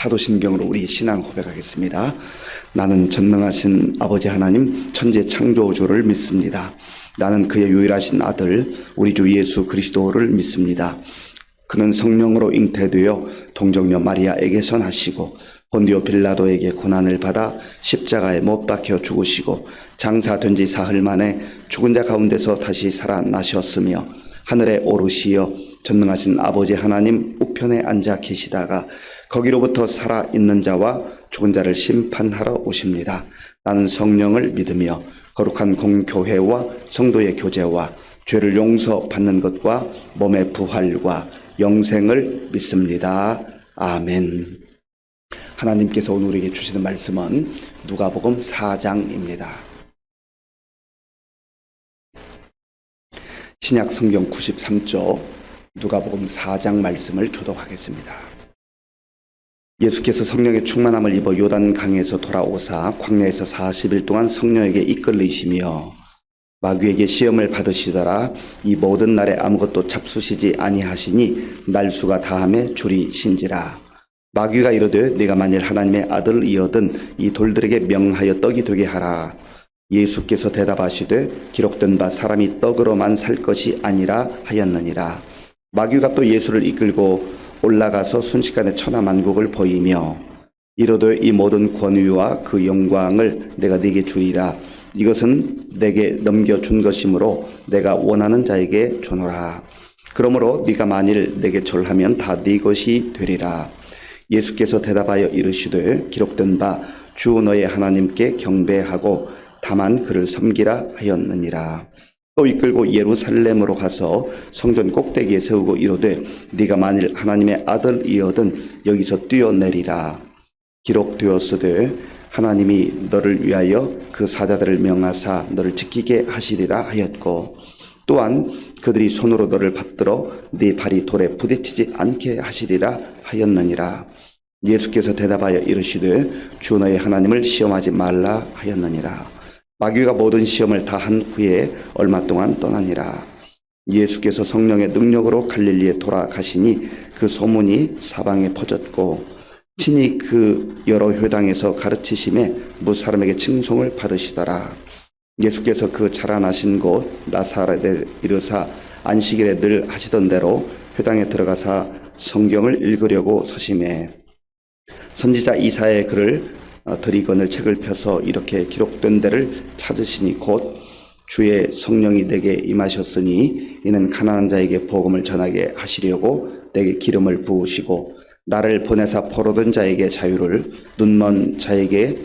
사도신경으로 우리 신앙 고백하겠습니다. 나는 전능하신 아버지 하나님 천지 창조주를 믿습니다. 나는 그의 유일하신 아들 우리 주 예수 그리스도를 믿습니다. 그는 성령으로 잉태되어 동정녀 마리아에게서 나시고 본디오 빌라도에게 고난을 받아 십자가에 못 박혀 죽으시고 장사된 지 사흘 만에 죽은 자 가운데서 다시 살아나셨으며 하늘에 오르시어 전능하신 아버지 하나님 우편에 앉아 계시다가 거기로부터 살아있는 자와 죽은 자를 심판하러 오십니다. 나는 성령을 믿으며 거룩한 공교회와 성도의 교제와 죄를 용서받는 것과 몸의 부활과 영생을 믿습니다. 아멘. 하나님께서 오늘 우리에게 주시는 말씀은 누가복음 4장입니다. 신약 성경 93조 누가복음 4장 말씀을 교독하겠습니다. 예수께서 성령의 충만함을 입어 요단 강에서 돌아오사 광야에서 40일 동안 성령에게 이끌리시며 마귀에게 시험을 받으시더라. 이 모든 날에 아무것도 잡수시지 아니하시니 날수가 다함에 줄이신지라. 마귀가 이르되 네가 만일 하나님의 아들이거든 이 돌들에게 명하여 떡이 되게 하라. 예수께서 대답하시되 기록된 바 사람이 떡으로만 살 것이 아니라 하였느니라. 마귀가 또 예수를 이끌고 올라가서 순식간에 천하만국을 보이며 이르되 이 모든 권위와 그 영광을 내가 네게 주리라. 이것은 내게 넘겨준 것이므로 내가 원하는 자에게 주노라. 그러므로 네가 만일 내게 절하면 다 네 것이 되리라. 예수께서 대답하여 이르시되 기록된 바 주 너의 하나님께 경배하고 다만 그를 섬기라 하였느니라. 또 이끌고 예루살렘으로 가서 성전 꼭대기에 세우고 이르되 네가 만일 하나님의 아들이거든 여기서 뛰어내리라. 기록되었으되 하나님이 너를 위하여 그 사자들을 명하사 너를 지키게 하시리라 하였고 또한 그들이 손으로 너를 받들어 네 발이 돌에 부딪히지 않게 하시리라 하였느니라. 예수께서 대답하여 이르시되 주 너의 하나님을 시험하지 말라 하였느니라. 마귀가 모든 시험을 다 한 후에 얼마 동안 떠나니라. 예수께서 성령의 능력으로 갈릴리에 돌아가시니 그 소문이 사방에 퍼졌고 친히 그 여러 회당에서 가르치심에 무사람에게 칭송을 받으시더라. 예수께서 그 자라나신 곳 나사렛에 이르사 안식일에 늘 하시던 대로 회당에 들어가사 성경을 읽으려고 서심해 선지자 이사야의 글을 드리거늘 책을 펴서 이렇게 기록된 데를 찾으시니 곧 주의 성령이 내게 임하셨으니 이는 가난한 자에게 복음을 전하게 하시려고 내게 기름을 부으시고 나를 보내사 포로된 자에게 자유를 눈먼 자에게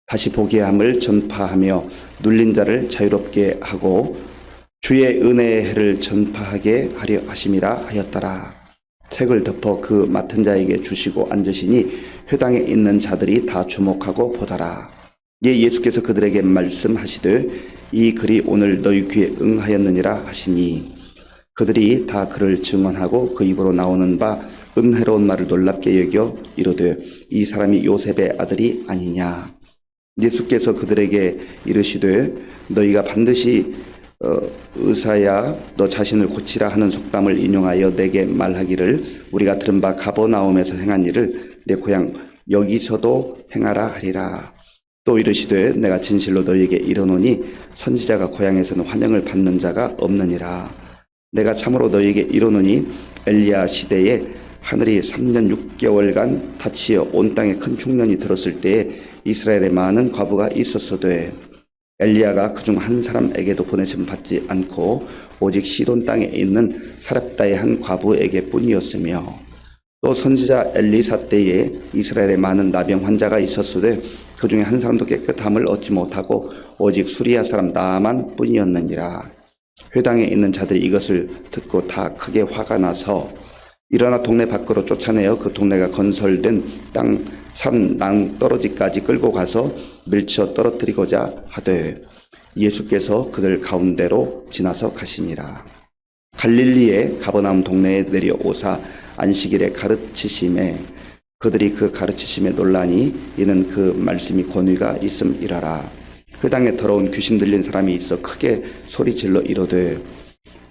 다시 보게 함을 전파하며 눌린 자를 자유롭게 하고 주의 은혜의 해를 전파하게 하려 하심이라 하였더라. 책을 덮어 그 맡은 자에게 주시고 앉으시니 회당에 있는 자들이 다 주목하고 보더라. 예수께서 그들에게 말씀하시되 이 글이 오늘 너희 귀에 응하였느니라 하시니 그들이 다 그를 증언하고 그 입으로 나오는 바 은혜로운 말을 놀랍게 여겨 이르되 이 사람이 요셉의 아들이 아니냐. 예수께서 그들에게 이르시되 너희가 반드시 의사야 너 자신을 고치라 하는 속담을 인용하여 내게 말하기를 우리가 들은 바 가버나움에서 행한 일을 내 고향 여기서도 행하라 하리라. 또 이르시되 내가 진실로 너희에게 이르노니 선지자가 고향에서는 환영을 받는 자가 없느니라. 내가 참으로 너희에게 이르노니 엘리야 시대에 하늘이 3년 6개월간 닫히어 온 땅에 큰 흉년이 들었을 때에 이스라엘에 많은 과부가 있었으되 엘리야가 그중 한 사람에게도 보내심 받지 않고 오직 시돈 땅에 있는 사렙다의 한 과부에게 뿐이었으며 또 선지자 엘리사 때에 이스라엘에 많은 나병 환자가 있었으되 그중에 한 사람도 깨끗함을 얻지 못하고 오직 수리아 사람 나만 뿐이었느니라. 회당에 있는 자들이 이것을 듣고 다 크게 화가 나서 일어나 동네 밖으로 쫓아내어 그 동네가 건설된 땅 산 낭떠러지까지 끌고 가서 밀쳐 떨어뜨리고자 하되 예수께서 그들 가운데로 지나서 가시니라. 갈릴리의 가버나움 동네에 내려오사 안식일에 가르치심에 그들이 그 가르치심에 놀라니 이는 그 말씀이 권위가 있음이라라. 회당에 더러운 귀신 들린 사람이 있어 크게 소리질러 이르되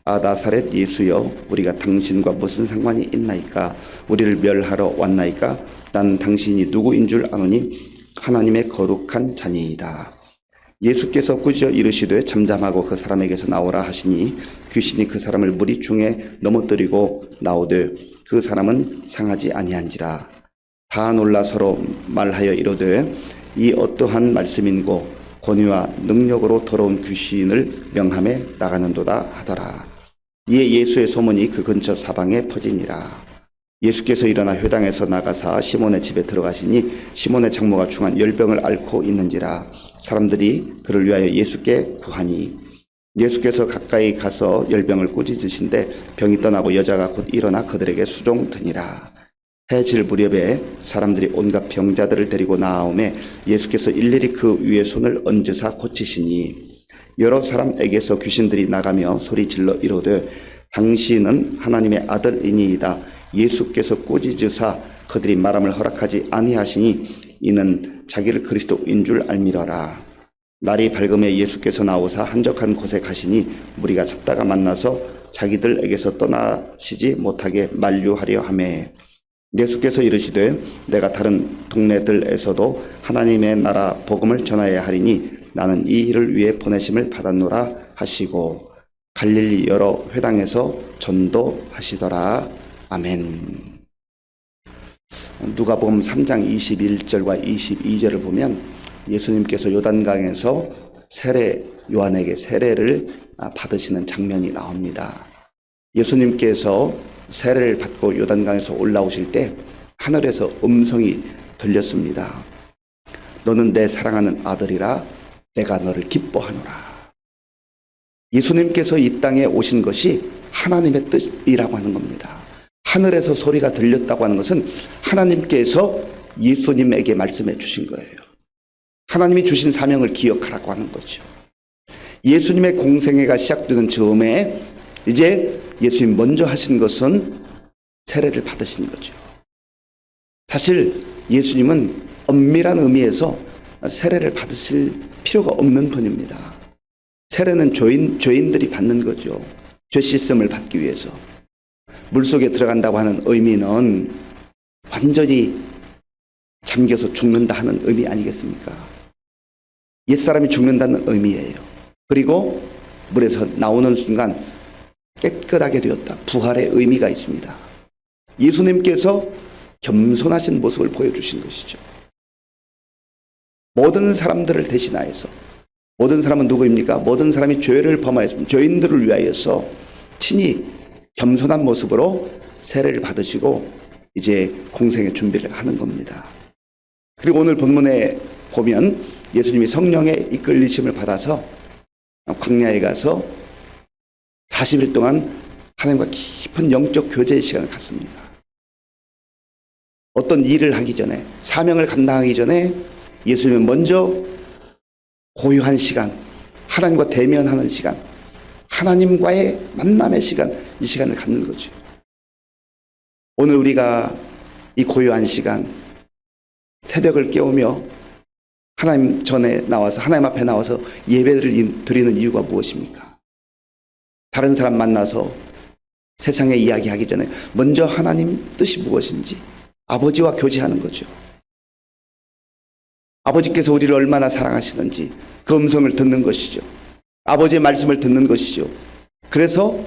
아 나사렛 예수여 우리가 당신과 무슨 상관이 있나이까? 우리를 멸하러 왔나이까? 난 당신이 누구인 줄 아노니 하나님의 거룩한 자니이다. 예수께서 꾸짖어 이르시되 잠잠하고 그 사람에게서 나오라 하시니 귀신이 그 사람을 무리 중에 넘어뜨리고 나오되 그 사람은 상하지 아니한지라. 다 놀라 서로 말하여 이르되 이 어떠한 말씀인고 권위와 능력으로 더러운 귀신을 명함에 나가는도다 하더라. 이에 예수의 소문이 그 근처 사방에 퍼지니라. 예수께서 일어나 회당에서 나가사 시몬의 집에 들어가시니 시몬의 장모가 중한 열병을 앓고 있는지라. 사람들이 그를 위하여 예수께 구하니 예수께서 가까이 가서 열병을 꾸짖으신데 병이 떠나고 여자가 곧 일어나 그들에게 수종드니라. 해질 무렵에 사람들이 온갖 병자들을 데리고 나아오매 예수께서 일일이 그 위에 손을 얹으사 고치시니 여러 사람에게서 귀신들이 나가며 소리질러 이르되 당신은 하나님의 아들이니이다. 예수께서 꾸짖으사 그들이 말함을 허락하지 아니하시니 이는 자기를 그리스도인 줄 알미러라. 날이 밝음에 예수께서 나오사 한적한 곳에 가시니 무리가 찾다가 만나서 자기들에게서 떠나시지 못하게 만류하려 하매 예수께서 이르시되 내가 다른 동네들에서도 하나님의 나라 복음을 전하여야 하리니 나는 이 일을 위해 보내심을 받았노라 하시고 갈릴리 여러 회당에서 전도하시더라. 아멘. 누가복음 3장 21절과 22절을 보면 예수님께서 요단강에서 요한에게 세례를 받으시는 장면이 나옵니다. 예수님께서 세례를 받고 요단강에서 올라오실 때 하늘에서 음성이 들렸습니다. 너는 내 사랑하는 아들이라 내가 너를 기뻐하노라. 예수님께서 이 땅에 오신 것이 하나님의 뜻이라고 하는 겁니다. 하늘에서 소리가 들렸다고 하는 것은 하나님께서 예수님에게 말씀해 주신 거예요. 하나님이 주신 사명을 기억하라고 하는 거죠. 예수님의 공생애가 시작되는 즈음에 이제 예수님 먼저 하신 것은 세례를 받으신 거죠. 사실 예수님은 엄밀한 의미에서 세례를 받으실 필요가 없는 분입니다. 세례는 죄인들이 받는 거죠. 죄 씻음을 받기 위해서. 물속에 들어간다고 하는 의미는 완전히 잠겨서 죽는다 하는 의미 아니겠습니까? 옛사람이 죽는다는 의미예요. 그리고 물에서 나오는 순간 깨끗하게 되었다. 부활의 의미가 있습니다. 예수님께서 겸손하신 모습을 보여주신 것이죠. 모든 사람들을 대신하여서, 모든 사람은 누구입니까? 모든 사람이 죄를 범하였습니다. 죄인들을 위하여서 친히 겸손한 모습으로 세례를 받으시고 이제 공생의 준비를 하는 겁니다. 그리고 오늘 본문에 보면 예수님이 성령의 이끌리심을 받아서 광야에 가서 40일 동안 하나님과 깊은 영적 교제의 시간을 갖습니다. 어떤 일을 하기 전에, 사명을 감당하기 전에 예수님은 먼저 고요한 시간, 하나님과 대면하는 시간, 하나님과의 만남의 시간, 이 시간을 갖는 거죠. 오늘 우리가 이 고요한 시간, 새벽을 깨우며 하나님 전에 나와서, 하나님 앞에 나와서 예배를 드리는 이유가 무엇입니까? 다른 사람 만나서 세상에 이야기하기 전에 먼저 하나님 뜻이 무엇인지 아버지와 교제하는 거죠. 아버지께서 우리를 얼마나 사랑하시는지 그 음성을 듣는 것이죠. 아버지의 말씀을 듣는 것이죠. 그래서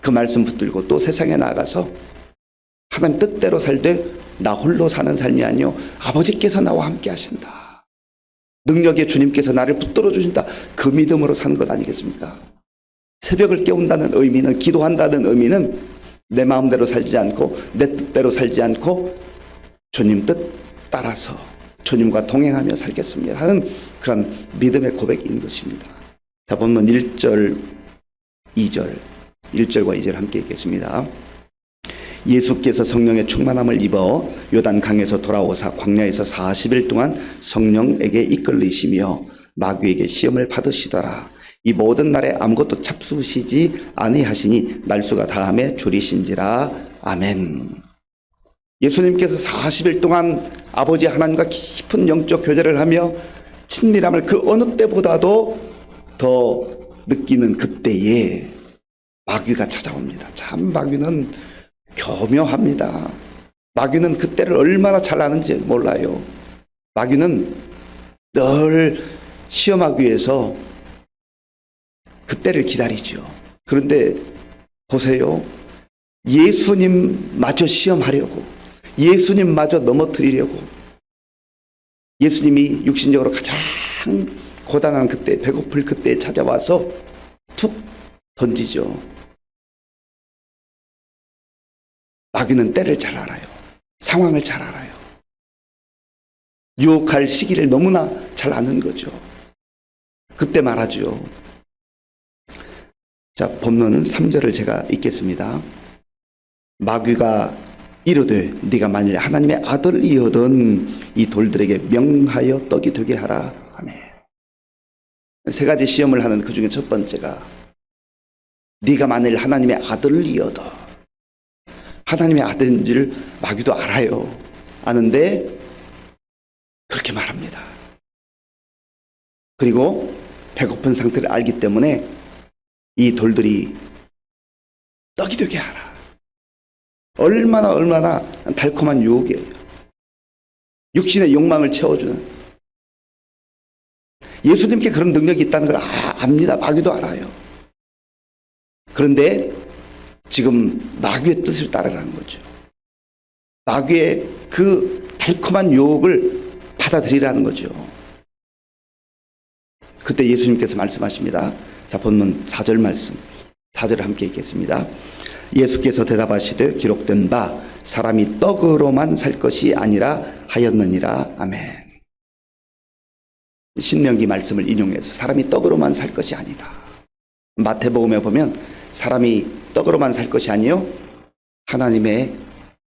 그 말씀 붙들고 또 세상에 나가서 하나님 뜻대로 살되 나 홀로 사는 삶이 아니요 아버지께서 나와 함께 하신다. 능력의 주님께서 나를 붙들어 주신다. 그 믿음으로 사는 것 아니겠습니까? 새벽을 깨운다는 의미는, 기도한다는 의미는 내 마음대로 살지 않고 내 뜻대로 살지 않고 주님 뜻 따라서 주님과 동행하며 살겠습니다 하는 그런 믿음의 고백인 것입니다. 자, 본문 1절, 2절, 1절과 2절 함께 읽겠습니다. 예수께서 성령의 충만함을 입어 요단강에서 돌아오사 광야에서 40일 동안 성령에게 이끌리시며 마귀에게 시험을 받으시더라. 이 모든 날에 아무것도 잡수시지 아니하시니 날수가 다함에 줄이신지라. 아멘. 예수님께서 40일 동안 아버지 하나님과 깊은 영적 교제를 하며 친밀함을 그 어느 때보다도 더 느끼는 그때에 마귀가 찾아옵니다. 참 마귀는 교묘합니다. 마귀는 그때를 얼마나 잘 아는지 몰라요. 마귀는 늘 시험하기 위해서 그때를 기다리죠. 그런데 보세요. 예수님마저 시험하려고, 예수님마저 넘어뜨리려고, 예수님이 육신적으로 가장 고단한 그때, 배고플 그때에 찾아와서 툭 던지죠. 마귀는 때를 잘 알아요. 상황을 잘 알아요. 유혹할 시기를 너무나 잘 아는 거죠. 그때 말하죠. 자, 본문 3절을 제가 읽겠습니다. 마귀가 이르되 네가 만일 하나님의 아들이거든 이 돌들에게 명하여 떡이 되게 하라. 아멘. 세 가지 시험을 하는 그 중에 첫 번째가 네가 만일 하나님의 아들이거든. 하나님의 아들인지를 마귀도 알아요. 아는데 그렇게 말합니다. 그리고 배고픈 상태를 알기 때문에 이 돌들이 떡이 되게 하라. 얼마나 달콤한 유혹이에요. 육신의 욕망을 채워주는. 예수님께 그런 능력이 있다는 걸 압니다. 마귀도 알아요. 그런데 지금 마귀의 뜻을 따르라는 거죠. 마귀의 그 달콤한 유혹을 받아들이라는 거죠. 그때 예수님께서 말씀하십니다. 자, 본문 4절 말씀, 4절을 함께 읽겠습니다. 예수께서 대답하시되 기록된 바 사람이 떡으로만 살 것이 아니라 하였느니라. 아멘. 신명기 말씀을 인용해서 사람이 떡으로만 살 것이 아니다. 마태복음에 보면 사람이 떡으로만 살 것이 아니요 하나님의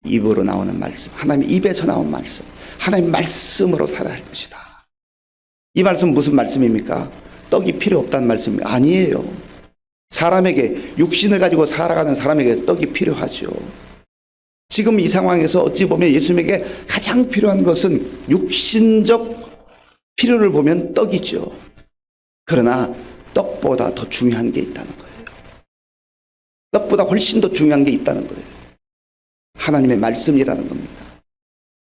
입으로 나오는 말씀, 하나님의 입에서 나온 말씀, 하나님의 말씀으로 살아야 할 것이다. 이 말씀은 무슨 말씀입니까? 떡이 필요 없다는 말씀이 아니에요. 사람에게, 육신을 가지고 살아가는 사람에게 떡이 필요하죠. 지금 이 상황에서 어찌 보면 예수님에게 가장 필요한 것은 육신적 필요를 보면 떡이죠. 그러나 떡보다 더 중요한 게 있다는 거예요. 떡보다 훨씬 더 중요한 게 있다는 거예요. 하나님의 말씀이라는 겁니다.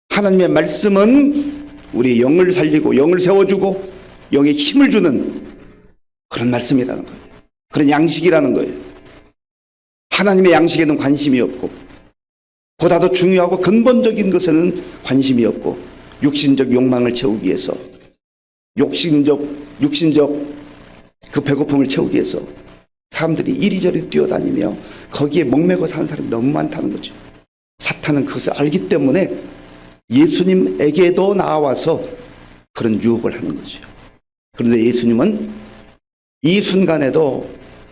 하나님의 말씀은 우리 영을 살리고 영을 세워주고 영에 힘을 주는 그런 말씀이라는 거예요. 그런 양식이라는 거예요. 하나님의 양식에는 관심이 없고 보다 더 중요하고 근본적인 것에는 관심이 없고 육신적 욕망을 채우기 위해서 육신적 그 배고픔을 채우기 위해서 사람들이 이리저리 뛰어다니며 거기에 목매고 사는 사람이 너무 많다는 거죠. 사탄은 그것을 알기 때문에 예수님에게도 나와서 그런 유혹을 하는 거죠. 그런데 예수님은 이 순간에도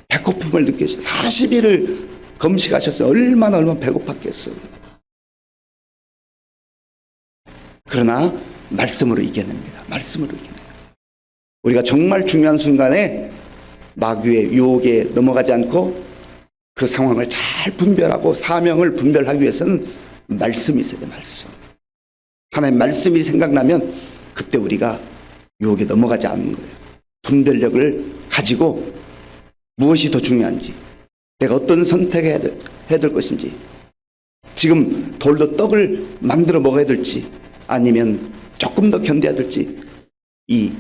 배고픔을 느끼셨어요. 40일을 금식하셨어요. 얼마나 배고팠겠어요. 그러나 말씀으로 이겨냅니다. 말씀으로 이겨냅니다. 우리가 정말 중요한 순간에 마귀의 유혹에 넘어가지 않고 그 상황을 잘 분별하고 사명을 분별하기 위해서는 말씀이 있어야 돼요. 말씀. 하나님의 말씀이 생각나면 그때 우리가 유혹에 넘어가지 않는 거예요. 분별력을 가지고 무엇이 더 중요한지, 내가 어떤 선택을 해야 될 것인지, 지금 돌로 떡을 만들어 먹어야 될지 아니면 조금 더 견뎌야 될지 이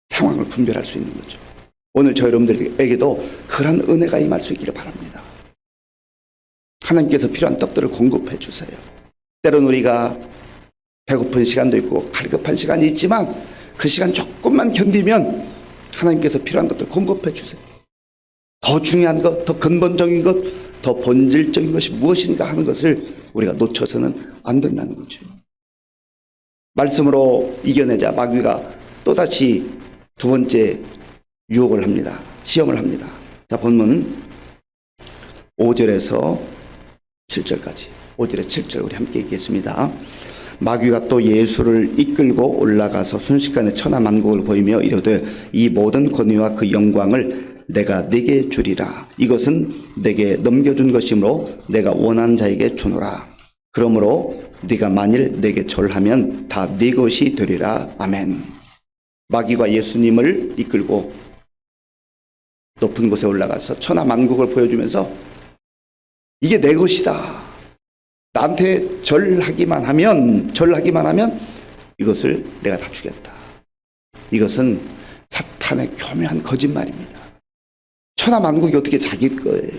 상황을 분별할 수 있는 거죠. 오늘 저 여러분들에게도 그런 은혜가 임할 수 있기를 바랍니다. 하나님께서 필요한 떡들을 공급해 주세요. 때론 우리가 배고픈 시간도 있고 갈급한 시간이 있지만 그 시간 조금만 견디면 하나님께서 필요한 것들 공급해 주세요. 더 중요한 것, 더 근본적인 것, 더 본질적인 것이 무엇인가 하는 것을 우리가 놓쳐서는 안 된다는 거죠. 말씀으로 이겨내자 마귀가 또다시 두 번째 유혹을 합니다. 시험을 합니다. 자, 본문 5절에서 7절까지. 5절에서 7절 우리 함께 읽겠습니다. 마귀가 또 예수를 이끌고 올라가서 순식간에 천하만국을 보이며 이르되 이 모든 권위와 그 영광을 내가 네게 주리라. 이것은 내게 넘겨준 것이므로 내가 원하는 자에게 주노라. 그러므로 네가 만일 내게 절하면 다 네 것이 되리라. 아멘. 마귀가 예수님을 이끌고 높은 곳에 올라가서 천하만국을 보여주면서 이게 내 것이다. 나한테 절하기만 하면 이것을 내가 다 주겠다. 이것은 사탄의 교묘한 거짓말입니다. 천하만국이 어떻게 자기 거예요?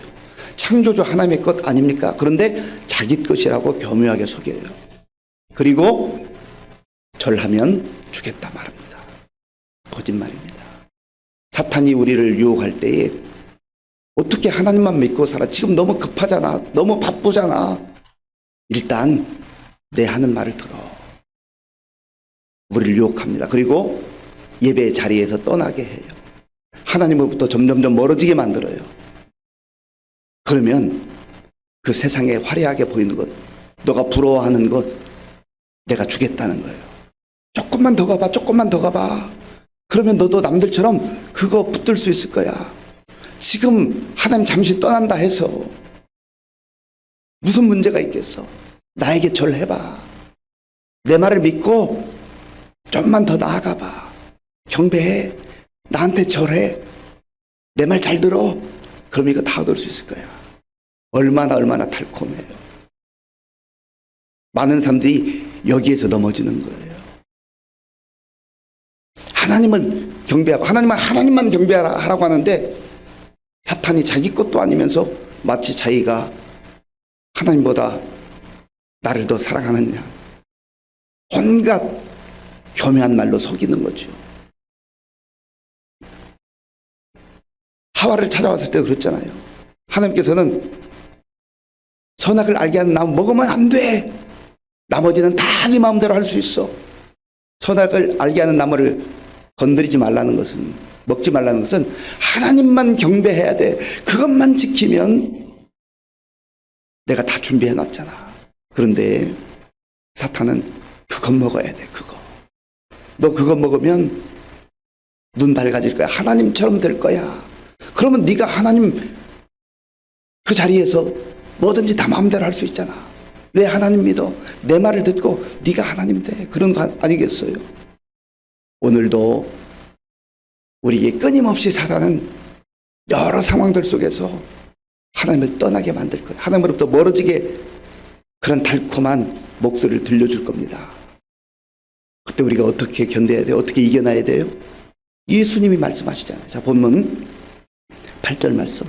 창조주 하나님의 것 아닙니까? 그런데 자기 것이라고 교묘하게 속여요. 그리고 절하면 주겠다 말합니다. 거짓말입니다. 사탄이 우리를 유혹할 때에 어떻게 하나님만 믿고 살아? 지금 너무 급하잖아. 너무 바쁘잖아. 일단 내 하는 말을 들어. 우리를 유혹합니다. 그리고 예배 자리에서 떠나게 해요. 하나님으로부터 점점점 멀어지게 만들어요. 그러면 그 세상에 화려하게 보이는 것, 너가 부러워하는 것, 내가 주겠다는 거예요. 조금만 더 가봐, 조금만 더 가봐. 그러면 너도 남들처럼 그거 붙들 수 있을 거야. 지금 하나님 잠시 떠난다 해서 무슨 문제가 있겠어? 나에게 절해봐. 내 말을 믿고 좀만 더 나아가봐. 경배해. 나한테 절해. 내 말 잘 들어. 그럼 이거 다 얻을 수 있을 거야. 얼마나 달콤해요. 많은 사람들이 여기에서 넘어지는 거예요. 하나님을 경배하고 하나님만 경배하라고 하는데 사탄이 자기 것도 아니면서 마치 자기가 하나님보다 나를 더 사랑하느냐, 온갖 교묘한 말로 속이는 거죠. 하와를 찾아왔을 때 그랬잖아요. 하나님께서는 선악을 알게 하는 나무 먹으면 안 돼. 나머지는 다 네 마음대로 할 수 있어. 선악을 알게 하는 나무를 건드리지 말라는 것은, 먹지 말라는 것은 하나님만 경배해야 돼. 그것만 지키면 내가 다 준비해 놨잖아. 그런데 사탄은 그것 먹어야 돼. 그거. 너 그거 먹으면 눈 밝아질 거야. 하나님처럼 될 거야. 그러면 네가 하나님 그 자리에서 뭐든지 다 마음대로 할 수 있잖아. 왜 하나님 믿어? 내 말을 듣고 네가 하나님 돼. 그런 거 아니겠어요? 오늘도 우리에게 끊임없이 사단은 여러 상황들 속에서 하나님을 떠나게 만들 거예요. 하나님으로부터 멀어지게 그런 달콤한 목소리를 들려줄 겁니다. 그때 우리가 어떻게 견뎌야 돼요? 어떻게 이겨나야 돼요? 예수님이 말씀하시잖아요. 자, 본문 8절 말씀.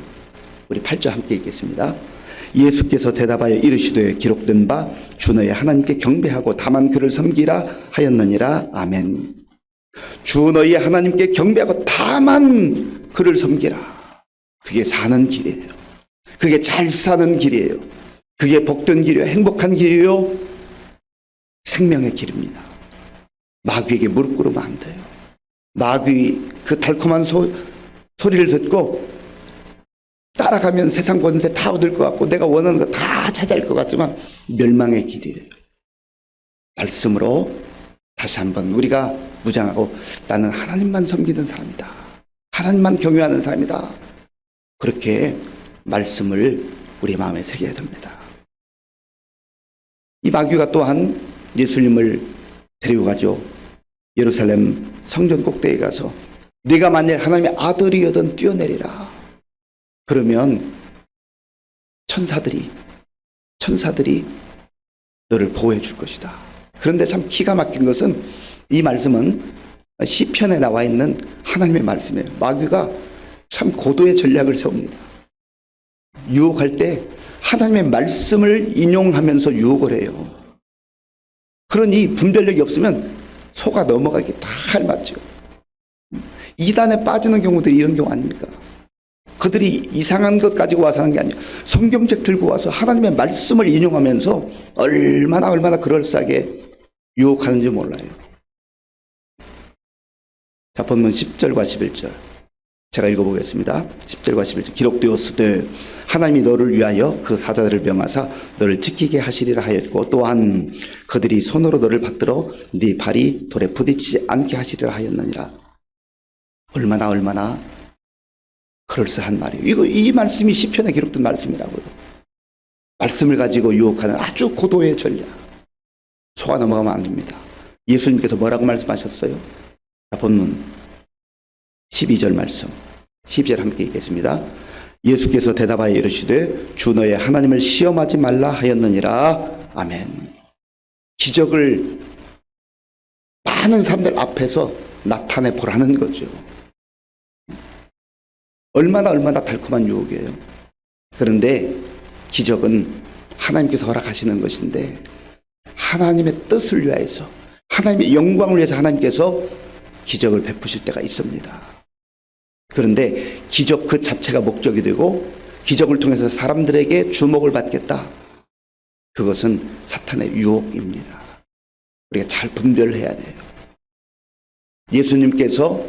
우리 8절 함께 읽겠습니다. 예수께서 대답하여 이르시되 기록된 바 주 너의 하나님께 경배하고 다만 그를 섬기라 하였느니라. 아멘. 주 너희 하나님께 경배하고 다만 그를 섬기라. 그게 사는 길이에요. 그게 잘 사는 길이에요. 그게 복된 길이에요. 행복한 길이에요. 생명의 길입니다. 마귀에게 무릎 꿇으면 안 돼요. 마귀 그 달콤한 소리를 듣고 따라가면 세상 권세 다 얻을 것 같고 내가 원하는 거 다 차지할 것 같지만 멸망의 길이에요. 말씀으로 다시 한번 우리가 무장하고 나는 하나님만 섬기는 사람이다. 하나님만 경외하는 사람이다. 그렇게 말씀을 우리 마음에 새겨야 됩니다. 이 마귀가 또한 예수님을 데리고 가죠. 예루살렘 성전 꼭대기에 가서 네가 만약 하나님의 아들이거든 뛰어내리라. 그러면 천사들이 너를 보호해 줄 것이다. 그런데 참 기가 막힌 것은 이 말씀은 시편에 나와 있는 하나님의 말씀이에요. 마귀가 참 고도의 전략을 세웁니다. 유혹할 때 하나님의 말씀을 인용하면서 유혹을 해요. 그러니 분별력이 없으면 속아 넘어가기 다 알맞죠. 이단에 빠지는 경우들이 이런 경우 아닙니까? 그들이 이상한 것 가지고 와서 하는 게 아니에요. 성경책 들고 와서 하나님의 말씀을 인용하면서 얼마나 그럴싸하게 유혹하는지 몰라요. 자, 본문 10절과 11절 제가 읽어보겠습니다. 10절과 11절 기록되었으되 하나님이 너를 위하여 그 사자들을 명하사 너를 지키게 하시리라 하였고 또한 그들이 손으로 너를 받들어 네 발이 돌에 부딪히지 않게 하시리라 하였느니라. 얼마나 그럴싸한 말이에요. 이 말씀이 시편에 기록된 말씀이라고요. 말씀을 가지고 유혹하는 아주 고도의 전략. 속아 넘어가면 안 됩니다. 예수님께서 뭐라고 말씀하셨어요? 자, 본문 12절 말씀. 12절 함께 읽겠습니다. 예수께서 대답하여 이르시되 주 너의 하나님을 시험하지 말라 하였느니라. 아멘. 기적을 많은 사람들 앞에서 나타내 보라는 거죠. 얼마나 달콤한 유혹이에요. 그런데 기적은 하나님께서 허락하시는 것인데 하나님의 뜻을 위하여서, 하나님의 영광을 위해서 하나님께서 기적을 베푸실 때가 있습니다. 그런데 기적 그 자체가 목적이 되고 기적을 통해서 사람들에게 주목을 받겠다, 그것은 사탄의 유혹입니다. 우리가 잘 분별해야 돼요. 예수님께서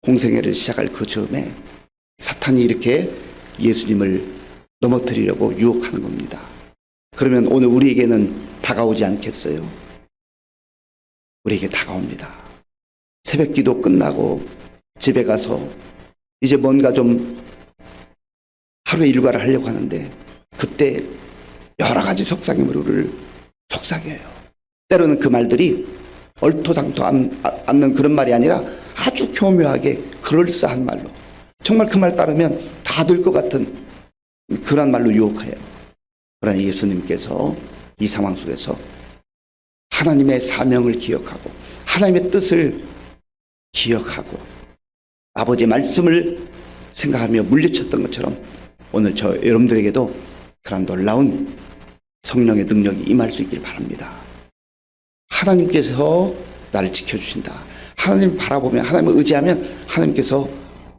공생애를 시작할 그 즈음에 사탄이 이렇게 예수님을 넘어뜨리려고 유혹하는 겁니다. 그러면 오늘 우리에게는 다가오지 않겠어요? 우리에게 다가옵니다. 새벽 기도 끝나고 집에 가서 이제 뭔가 좀 하루의 일과를 하려고 하는데 그때 여러 가지 속삭임으로 우리를 속삭여요. 때로는 그 말들이 얼토당토 않는 그런 말이 아니라 아주 교묘하게 그럴싸한 말로, 정말 그 말 따르면 다 될 것 같은 그런 말로 유혹해요. 그러나 예수님께서 이 상황 속에서 하나님의 사명을 기억하고 하나님의 뜻을 기억하고 아버지의 말씀을 생각하며 물리쳤던 것처럼 오늘 저 여러분들에게도 그런 놀라운 성령의 능력이 임할 수 있길 바랍니다. 하나님께서 나를 지켜주신다. 하나님을 바라보며 하나님을 의지하면 하나님께서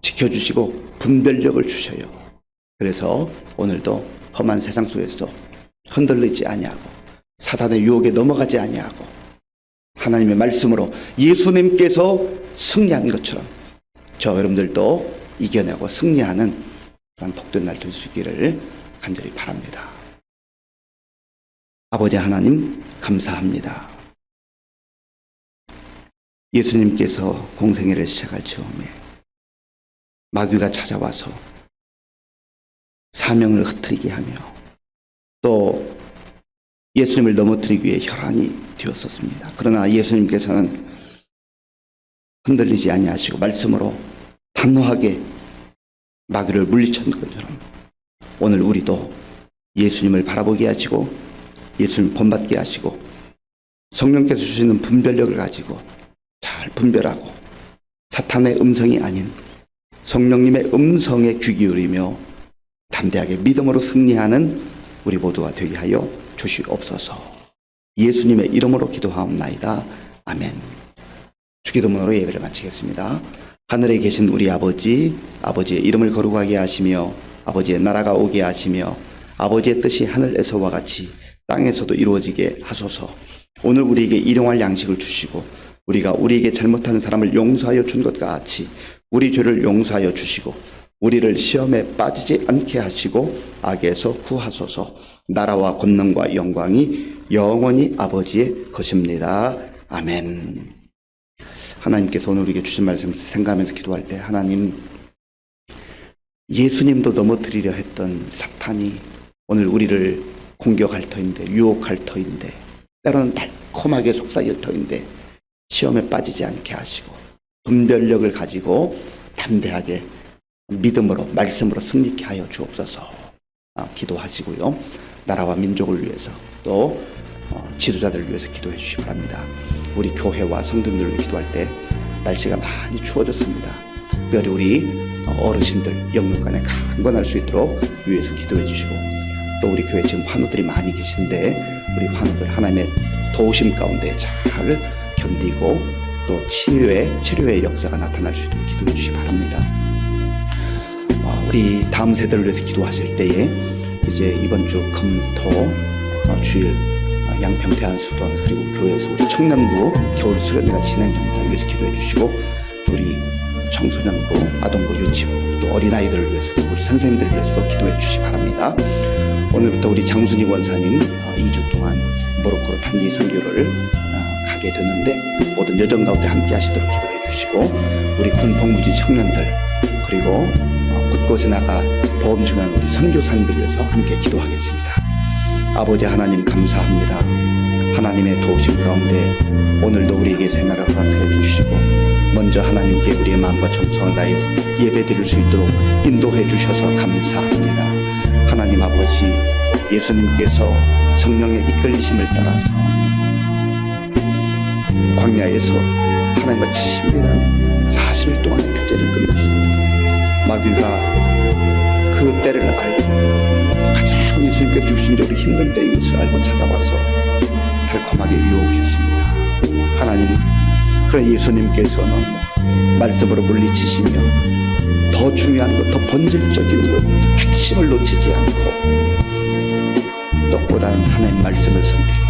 지켜주시고 분별력을 주셔요. 그래서 오늘도 험한 세상 속에서 흔들리지 아니하고 사단의 유혹에 넘어가지 아니하고 하나님의 말씀으로 예수님께서 승리한 것처럼 저 여러분들도 이겨내고 승리하는 그런 복된 날 될 수 있기를 간절히 바랍니다. 아버지 하나님 감사합니다. 예수님께서 공생애를 시작할 처음에 마귀가 찾아와서 사명을 흩트리게 하며 또 예수님을 넘어뜨리기 위해 혈안이 되었었습니다. 그러나 예수님께서는 흔들리지 아니하시고 말씀으로 단호하게 마귀를 물리쳤는 것처럼 오늘 우리도 예수님을 바라보게 하시고 예수님 본받게 하시고 성령께서 주시는 분별력을 가지고 잘 분별하고 사탄의 음성이 아닌 성령님의 음성에 귀 기울이며 담대하게 믿음으로 승리하는 우리 모두가 되게 하여 주시옵소서. 예수님의 이름으로 기도하옵나이다. 아멘. 주기도문으로 예배를 마치겠습니다. 하늘에 계신 우리 아버지, 아버지의 이름을 거룩하게 하시며 아버지의 나라가 오게 하시며 아버지의 뜻이 하늘에서와 같이 땅에서도 이루어지게 하소서. 오늘 우리에게 일용할 양식을 주시고 우리가 우리에게 잘못한 사람을 용서하여 준 것과 같이 우리 죄를 용서하여 주시고 우리를 시험에 빠지지 않게 하시고 악에서 구하소서. 나라와 권능과 영광이 영원히 아버지의 것입니다. 아멘. 하나님께서 오늘 우리에게 주신 말씀 생각하면서 기도할 때 하나님, 예수님도 넘어뜨리려 했던 사탄이 오늘 우리를 공격할 터인데, 유혹할 터인데, 때로는 달콤하게 속삭일 터인데 시험에 빠지지 않게 하시고 분별력을 가지고 담대하게 믿음으로 말씀으로 승리케 하여 주옵소서. 기도하시고요. 나라와 민족을 위해서 또 지도자들을 위해서 기도해 주시기 바랍니다. 우리 교회와 성도님들을 기도할 때 날씨가 많이 추워졌습니다. 특별히 우리 어르신들 영육간에 강건할 수 있도록 위해서 기도해 주시고 또 우리 교회 지금 환우들이 많이 계신데 우리 환우들 하나님의 도우심 가운데 잘 견디고 또 치료의 역사가 나타날 수 있도록 기도해 주시기 바랍니다. 우리 다음 세대를 위해서 기도하실 때에 이제 이번 주 금토 주일 양평 대한수련 그리고 교회에서 우리 청년부 겨울 수련회가 진행됩니다. 위해서 기도해 주시고 우리 청소년부, 아동부, 유치부 또 어린아이들을 위해서도 우리 선생님들을 위해서도 기도해 주시기 바랍니다. 오늘부터 우리 장순희 원사님 2주 동안 모로코로 단기 선교를 가게 되는데 모든 여정 가운데 함께 하시도록 기도해 주시고 우리 군 복무진 청년들 그리고 곳곳에 나가 보험 중한 우리 선교사님들 위해서 함께 기도하겠습니다. 아버지 하나님 감사합니다. 하나님의 도우심 가운데 오늘도 우리에게 생활을 허락해 주시고 먼저 하나님께 우리의 마음과 정성을 다해 예배 드릴 수 있도록 인도해 주셔서 감사합니다. 하나님 하나님 아버지, 예수님께서 성령의 이끌리심을 따라서 광야에서 하나님과 친밀한 40일 동안의 교제를 끝냈습니다. 마귀가 그 때를 알고 가장 예수님께서 육신적으로 힘든 때인 것을 알고 찾아와서 달콤하게 유혹했습니다. 하나님, 그런 예수님께서는 말씀으로 물리치시며 더 중요한 것, 더 본질적인 것, 핵심을 놓치지 않고 떡보다는 하나님의 말씀을 선택했고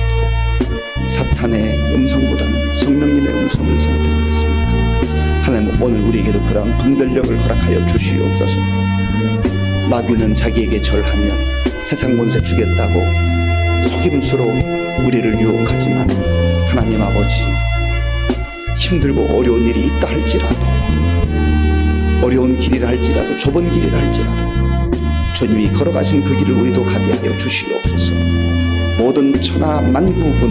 사탄의 음성보다는 성령님의 음성을 선택했습니다. 하나님, 오늘 우리에게도 그러한 분별력을 허락하여 주시옵소서. 마귀는 자기에게 절하면 세상 권세 주겠다고 속임수로 우리를 유혹하지만 하나님 아버지, 힘들고 어려운 일이 있다 할지라도, 어려운 길이라 할지라도, 좁은 길이라 할지라도 주님이 걸어가신 그 길을 우리도 가게 하여 주시옵소서. 모든 천하 만국은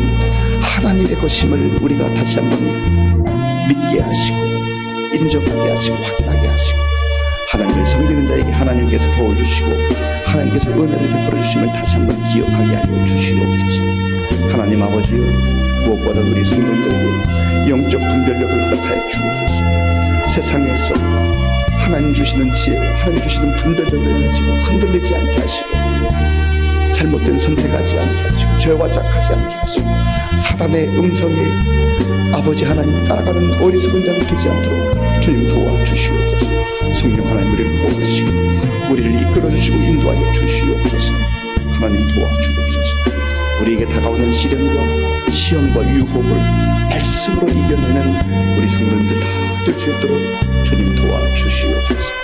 하나님의 것임을 우리가 다시 한번 믿게 하시고 인정하게 하시고 확인하게 하시고 하나님을 섬기는 자에게 하나님께서 도와주시고 하나님께서 은혜를 베풀어 주심을 다시 한번 기억하게 하여 주시옵소서. 하나님 아버지요, 무엇보다 우리 성도들에게 영적 분별력을 허락하여 주옵소서. 세상에서 하나님 주시는 지혜, 하나님 주시는 분별력을 가지고 흔들리지 않게 하시고 잘못된 선택하지 않게 하시고 죄와 짝하지 않게 하시고 사단의 음성에 아버지 하나님 따라가는 어리석은 자들 되지 않도록 주님 도와주시옵소서. 성령 하나님 우리를 보호하시고 우리를 이끌어주시고 인도하여 주시옵소서. 하나님 도와주옵소서. 우리에게 다가오는 시련과 시험과 유혹을 말씀으로 이겨내는 우리 성도님들 다 될 수 있도록 주님 도와주시옵소서.